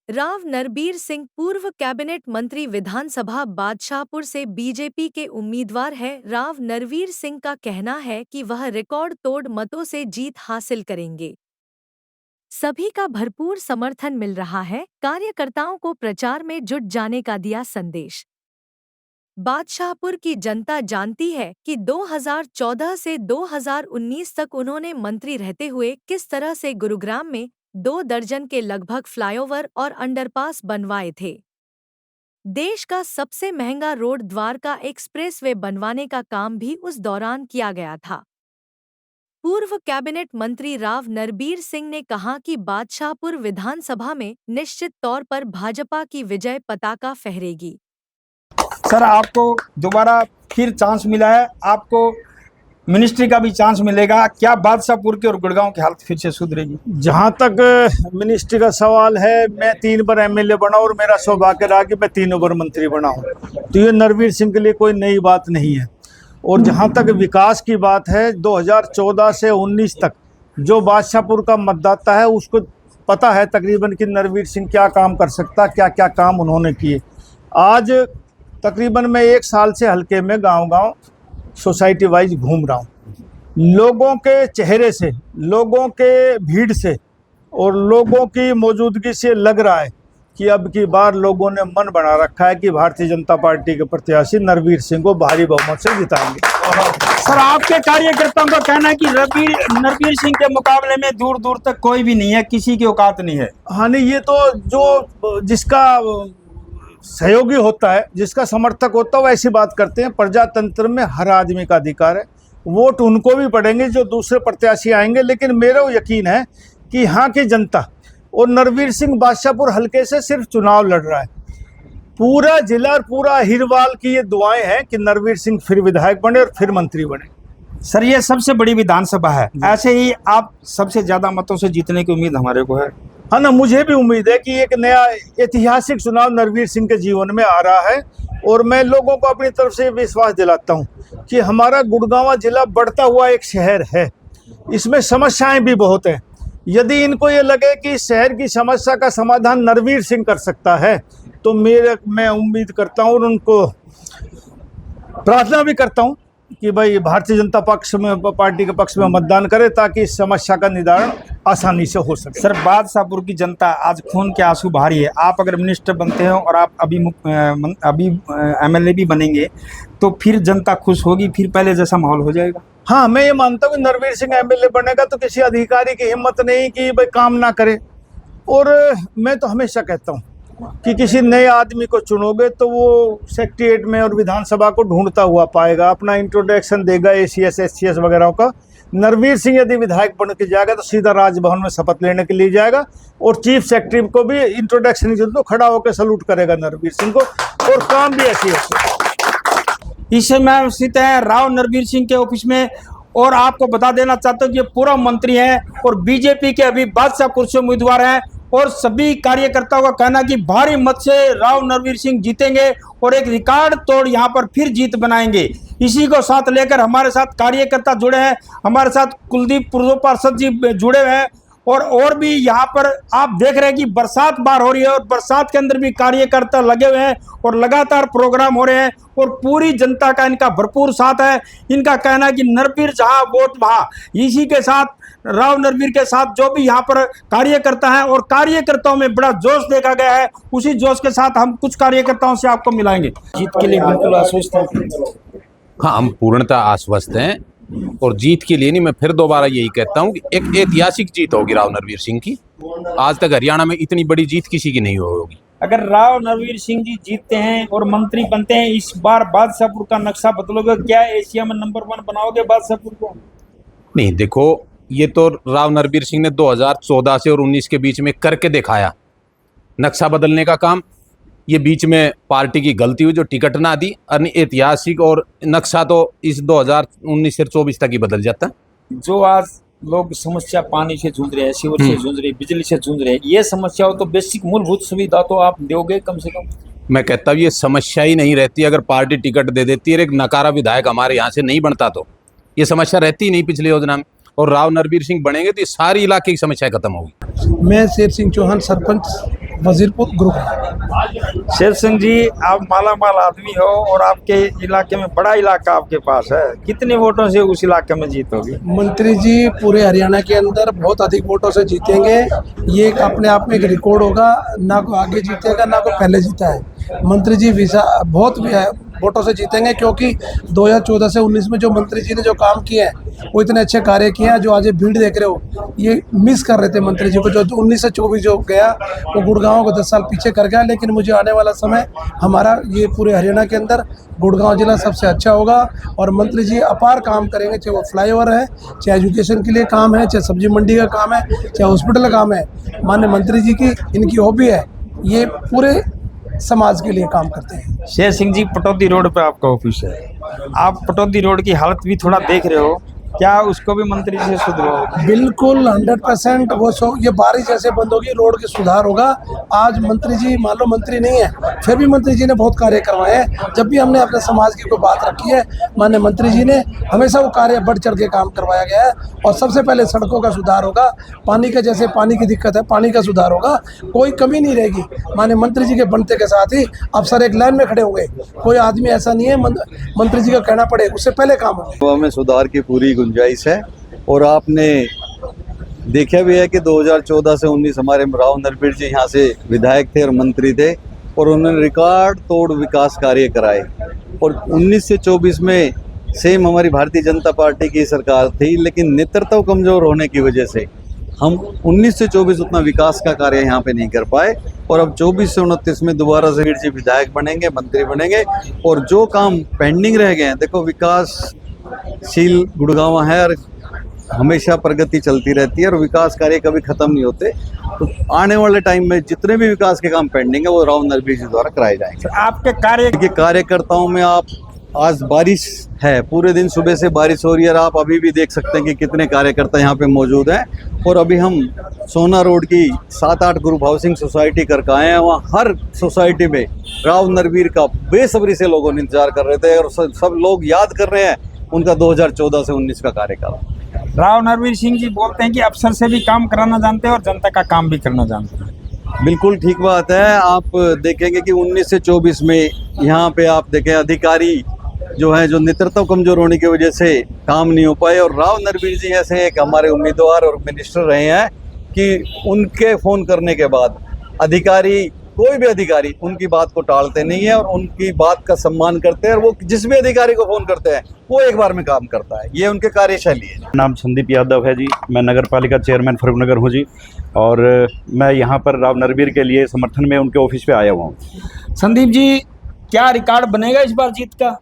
राव नरबीर सिंह पूर्व कैबिनेट मंत्री विधानसभा बादशाहपुर से बीजेपी के उम्मीदवार है। राव नरवीर सिंह का कहना है कि वह रिकॉर्ड तोड़ मतों से जीत हासिल करेंगे। सभी का भरपूर समर्थन मिल रहा है। कार्यकर्ताओं को प्रचार में जुट जाने का दिया संदेश। बादशाहपुर की जनता जानती है कि 2014 से 2019 तक उन्होंने मंत्री रहते हुए किस तरह से गुरुग्राम में 2 दर्जन के लगभग फ्लाईओवर और अंडरपास बनवाए थे। देश का सबसे महंगा रोड द्वारका एक्सप्रेसवे बनवाने का काम भी उस दौरान किया गया था। पूर्व कैबिनेट मंत्री राव नरबीर सिंह ने कहा कि बादशाहपुर विधानसभा में निश्चित तौर पर भाजपा की विजय पताका फहरेगी। सर, आपको दोबारा फिर चांस मिला है, आपको मिनिस्ट्री का भी चांस मिलेगा। क्या बादशाहपुर की और गुड़गांव की हालत फिर से सुधरेगी? जहाँ तक मिनिस्ट्री का सवाल है, मैं 3 बार एमएलए बना और मेरा सौभाग्य रहा कि मैं 3 बार मंत्री बना हूँ, तो ये नरवीर सिंह के लिए कोई नई बात नहीं है। और जहाँ तक विकास की बात है, 2014 से 19 तक जो बादशाहपुर का मतदाता है उसको पता है तकरीबन कि नरवीर सिंह क्या काम कर सकता, क्या क्या काम उन्होंने किए। आज तकरीबन मैं 1 साल से हल्के में गांव-गांव सोसाइटी वाइज घूम रहा हूँ। लोगों के चेहरे से, लोगों के भीड़ से और लोगों की मौजूदगी से लग रहा है कि अब की बार लोगों ने मन बना रखा है कि भारतीय जनता पार्टी के प्रत्याशी नरवीर सिंह को भारी बहुमत से जिताएंगे। सर, आपके कार्यकर्ताओं का कहना है कि नरवीर सिंह के मुकाबले में दूर दूर तक कोई भी नहीं है, किसी की औकात नहीं है। हाँ नहीं, ये तो जो जिसका सहयोगी होता है, जिसका समर्थक होता है, वो ऐसी बात करते हैं। प्रजातंत्र में हर आदमी का अधिकार है, वोट उनको भी पड़ेंगे जो दूसरे प्रत्याशी आएंगे। लेकिन मेरा यकीन है कि यहाँ की जनता और नरवीर सिंह बादशाहपुर हल्के से सिर्फ चुनाव लड़ रहा है। पूरा जिला और पूरा अहिरवाल की ये दुआएं हैं कि नरवीर सिंह फिर विधायक बने और फिर मंत्री बने। सर, ये सबसे बड़ी विधानसभा है, ऐसे ही आप सबसे ज्यादा मतों से जीतने की उम्मीद हमारे को है। हाँ ना, मुझे भी उम्मीद है कि एक नया ऐतिहासिक चुनाव नरवीर सिंह के जीवन में आ रहा है। और मैं लोगों को अपनी तरफ से विश्वास दिलाता हूँ कि हमारा गुड़गांव जिला बढ़ता हुआ एक शहर है, इसमें समस्याएं भी बहुत हैं। यदि इनको ये लगे कि शहर की समस्या का समाधान नरवीर सिंह कर सकता है, तो मैं उम्मीद करता हूँ और उनको प्रार्थना भी करता हूँ कि भाई भारतीय जनता पार्टी के पक्ष में मतदान करे ताकि इस समस्या का निदान आसानी से हो सके। सर, बादशाहपुर की जनता आज खून के आंसू बहा रही है। आप अगर मिनिस्टर बनते हो और आप अभी एमएलए भी बनेंगे तो फिर जनता खुश होगी, फिर पहले जैसा माहौल हो जाएगा। हाँ, मैं ये मानता हूँ कि नरवीर सिंह एमएलए बनेगा तो किसी अधिकारी की हिम्मत नहीं कि भाई काम ना करे। और मैं तो हमेशा कहता हूँ कि किसी नए आदमी को चुनोगे तो वो सेक्रेटेरिएट में और विधानसभा को ढूंढता हुआ पाएगा, अपना इंट्रोडक्शन देगा एसीएस एससीएस वगैरह का। नरवीर सिंह यदि विधायक बन के जाएगा तो सीधा राजभवन में शपथ लेने के लिए जाएगा और चीफ सेक्रेटरी को भी इंट्रोडक्शन तो खड़ा होकर सल्यूट करेगा नरवीर सिंह को, और काम भी ऐसी है। इस समय स्थित है राव नरवीर सिंह के ऑफिस में, और आपको बता देना चाहता हूँ कि ये पूर्व मंत्री हैं और बीजेपी के अभी बादशाहपुर से उम्मीदवार हैं। और सभी कार्यकर्ताओं का कहना कि भारी मत से राव नरवीर सिंह जीतेंगे और एक रिकॉर्ड तोड़ यहाँ पर फिर जीत बनाएंगे। इसी को साथ लेकर हमारे साथ कार्यकर्ता जुड़े हैं, हमारे साथ कुलदीप पूर्व पार्षद जी जुड़े हुए हैं, और भी यहाँ पर आप देख रहे हैं कि बरसात बार हो रही है और बरसात के अंदर भी कार्यकर्ता लगे हुए हैं और लगातार प्रोग्राम हो रहे हैं और पूरी जनता का इनका भरपूर साथ है। इनका कहना है कि नरवीर जहाँ वोट वहाँ। इसी के साथ राव नरवीर के साथ जो भी यहाँ पर कार्यकर्ता हैं और कार्यकर्ताओं में बड़ा जोश देखा गया है, उसी जोश के साथ हम कुछ कार्यकर्ताओं से आपको मिलाएंगे। जीत के लिए बिल्कुल आश्वस्त हैं? हाँ, हम पूर्णतः आश्वस्त हैं और जीत के लिए नहीं, मैं फिर दोबारा यही कहता हूँ कि एक ऐतिहासिक जीत होगी राव नरवीर सिंह की। आज तक हरियाणा में इतनी बड़ी जीत किसी की नहीं होगी। अगर राव नरवीर सिंह जी जीतते हैं और मंत्री बनते हैं, इस बार बादशाहपुर का नक्शा बदलोगे? क्या एशिया में नंबर 1 बनाओगे बादशाहपुर को? नहीं, देखो, ये तो राव नरवीर सिंह ने 2014 से और 19 के बीच में करके दिखाया नक्शा बदलने का काम। ये बीच में पार्टी की गलती हुई जो टिकट ना दी, ऐतिहासिक और नक्शा तो इस 2019 से 24 तक ही बदल जाता। जो आज लोग समस्या पानी से जूझ रहे हैं, सीवर से जूझ रहे हैं, बिजली से जूझ रहे हैं, ये समस्या हो तो बेसिक मूलभूत सुविधा तो आप दोगे कम से कम? मैं कहता हूँ ये समस्या ही नहीं रहती अगर पार्टी टिकट दे देती है। एक नकारा विधायक हमारे यहाँ से नहीं बनता तो ये समस्या रहती ही नहीं पिछली योजना में। और राव नरवीर सिंह बनेंगे तो ये सारी इलाके की समस्या खत्म होगी। मैं शेर सिंह चौहान, सरपंच वजीरपुर ग्रुप। शेर सिंह जी, आप माला माल आदमी हो और आपके इलाके में बड़ा इलाका आपके पास है, कितने वोटों से उस इलाके में जीत होगी? मंत्री जी पूरे हरियाणा के अंदर बहुत अधिक वोटों से जीतेंगे। ये एक अपने आप में एक रिकॉर्ड होगा, ना को आगे जीतेगा ना को पहले जीता है। मंत्री जी बहुत वोटों से जीतेंगे, क्योंकि 2014 से 19 में जो मंत्री जी ने जो काम किए हैं वो इतने अच्छे कार्य किए हैं। जो आज ये भीड़ देख रहे हो, ये मिस कर रहे थे मंत्री जी को। जो 19 से 24 जो गया वो गुड़गांव को 10 साल पीछे कर गया। लेकिन मुझे आने वाला समय हमारा ये पूरे हरियाणा के अंदर गुड़गांव जिला सबसे अच्छा होगा और मंत्री जी अपार काम करेंगे। चाहे वो फ्लाईओवर है, चाहे एजुकेशन के लिए काम है, चाहे सब्जी मंडी का काम है, चाहे हॉस्पिटल का काम है। माननीय मंत्री जी की इनकी हॉबी है, ये पूरे समाज के लिए काम करते हैं। शेर सिंह जी, पटौदी रोड पे आपका ऑफिस है, आप पटौदी रोड की हालत भी थोड़ा देख रहे हो, क्या उसको भी मंत्री जी से सुधरवाओगे? बिल्कुल 100% वो ये बारिश जैसे बंद होगी, रोड के सुधार होगा। आज मंत्री जी मान लो मंत्री नहीं है, फिर भी मंत्री जी ने बहुत कार्य करवाए हैं। जब भी हमने अपने समाज की कोई बात रखी है, माननीय मंत्री जी ने हमेशा वो कार्य बढ़ चढ़ के काम करवाया गया है। और सबसे पहले सड़कों का सुधार होगा, पानी का, जैसे पानी की दिक्कत है, पानी का सुधार होगा, कोई कमी नहीं रहेगी। माननीय मंत्री जी के बनते के साथ ही अफसर एक लाइन में खड़े होंगे, कोई आदमी ऐसा नहीं है मंत्री जी का कहना पड़े उससे पहले काम होगा। तो हमें सुधार की पूरी गुंजाइश है। और आपने देखा भी है कि 2014 से 19 हमारे राव नरवीर जी यहाँ से विधायक थे और मंत्री थे और उन्होंने रिकॉर्ड तोड़ विकास कार्य कराए। और 19 से 24 में सेम हमारी भारतीय जनता पार्टी की सरकार थी, लेकिन नेतृत्व कमजोर होने की वजह से हम 19 से 24 उतना विकास का कार्य यहाँ पे नहीं कर पाए। और अब 24 से 29 में दोबारा से वीर जी विधायक बनेंगे, मंत्री बनेंगे और जो काम पेंडिंग रह गए हैं, देखो विकासशील गुड़गांव है और हमेशा प्रगति चलती रहती है और विकास कार्य कभी खत्म नहीं होते। तो आने वाले टाइम में जितने भी विकास के काम पेंडिंग है वो राव नरवीर जी द्वारा कराए जाएंगे। आपके कार्य के कार्यकर्ताओं में आप आज बारिश है, पूरे दिन सुबह से बारिश हो रही है और आप अभी भी देख सकते हैं कि कितने कार्यकर्ता यहाँ पे मौजूद हैं। और अभी हम सोना रोड की 7-8 ग्रुप हाउसिंग सोसाइटी करके आए हैं, वहाँ हर सोसाइटी में राव नरवीर का बेसब्री से लोगों ने इंतजार कर रहे थे और सब लोग याद कर रहे हैं उनका 2014 से 19 का कार्यकाल। राव नरवीर सिंह जी बोलते हैं कि अफसर से भी काम कराना जानते हैं और जनता का काम भी करना जानते हैं। बिल्कुल ठीक बात है। आप देखेंगे कि 19 से 24 में यहाँ पे आप देखें अधिकारी जो है, जो नेतृत्व कमजोर होने की वजह से काम नहीं हो पाए। और राव नरवीर जी ऐसे एक हमारे उम्मीदवार और मिनिस्टर रहे हैं कि उनके फ़ोन करने के बाद अधिकारी, कोई भी अधिकारी उनकी बात को टालते नहीं है और उनकी बात का सम्मान करते हैं। और वो जिस भी अधिकारी को फ़ोन करते हैं वो एक बार में काम करता है, ये उनके कार्यशैली है। नाम संदीप यादव है जी, मैं नगर पालिका चेयरमैन फरूखनगर हूँ जी। और मैं यहाँ पर राव नरवीर के लिए समर्थन में उनके ऑफिस पे आया हुआ हूँ। संदीप जी, क्या रिकॉर्ड बनेगा इस बार जीत का?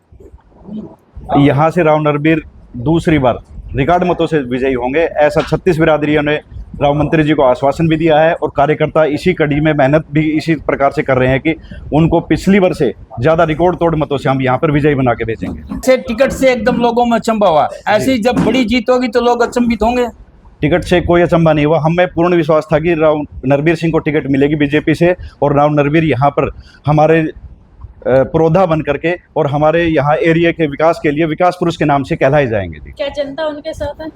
यहाँ से राव नरवीर दूसरी बार रिकॉर्ड मतों से विजयी होंगे, ऐसा 36 बिरादरियों ने राव मंत्री जी को आश्वासन भी दिया है। और कार्यकर्ता इसी कड़ी में मेहनत भी इसी प्रकार से कर रहे हैं कि उनको पिछली बार से ज़्यादा रिकॉर्ड तोड़ मतों से हम यहाँ पर विजयी बना के भेजेंगे। से टिकट से एकदम लोगों में अचंभा हुआ, ऐसी जब बड़ी जीत होगी तो लोग अचंभित होंगे। टिकट से कोई अचंभा नहीं हुआ, हमें पूर्ण विश्वास था कि राव नरवीर सिंह को टिकट मिलेगी बीजेपी से और राव नरवीर यहाँ पर हमारे पुरोधा बन करके और हमारे यहाँ एरिया के विकास के लिए विकास पुरुष के नाम से कहलाए जाएंगे जी। क्या जनता उनके साथ है?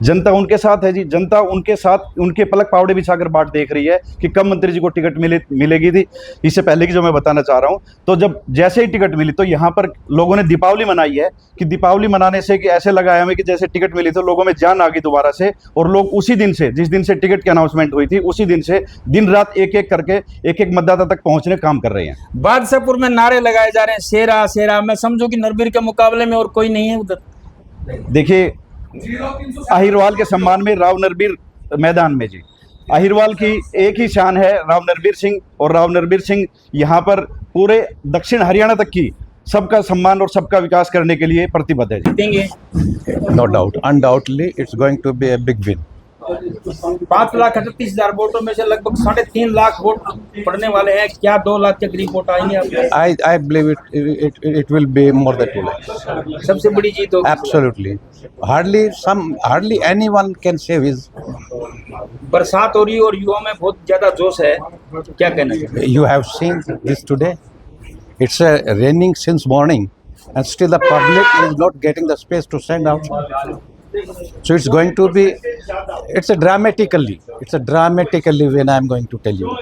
जनता उनके साथ है जी, जनता उनके साथ उनके पलक पावड़े बिछाकर बाट देख रही है कि कब मंत्री जी को टिकट मिलेगी थी। इससे पहले की जो मैं बताना चाह रहा हूँ, तो जब जैसे ही टिकट मिली तो यहाँ पर लोगों ने दीपावली मनाई है कि दीपावली मनाने से कि ऐसे लगा हमें कि जैसे टिकट मिली तो लोगों में जान आ गई दोबारा से। और लोग उसी दिन से, जिस दिन से टिकट की अनाउंसमेंट हुई थी, उसी दिन से दिन रात एक एक करके एक मतदाता तक पहुंचने काम कर रहे हैं। बादशाहपुर में नारे लगाए जा रहे हैं, शेरा शेरा। मैं समझू कि नरवीर के मुकाबले में और कोई नहीं है उधर। देखिए, अहिरवाल के सम्मान में राव नरवीर मैदान में जी, अहिरवाल की एक ही शान है राव नरवीर सिंह। और राव नरवीर सिंह यहाँ पर पूरे दक्षिण हरियाणा तक की सबका सम्मान और सबका विकास करने के लिए प्रतिबद्ध है जी। No doubt, undoubtedly, it's going to be a big win. 5,38,000 वोटों में से लगभग 3.5 लाख वोट पड़ने वाले हैं। क्या 2 लाख के करीब वोट आएंगे आपके? I believe it will be more than 2 lakhs. सबसे बड़ी जीत होगी। Absolutely. Hardly anyone can say his. बरसात हो रही है और युवाओं में बहुत ज्यादा जोश है, क्या कहना चाहिए? You have seen this today. It's raining since morning, and still the public is not getting the space to stand out. So it's going to be, it's a dramatically when I'm going to tell you.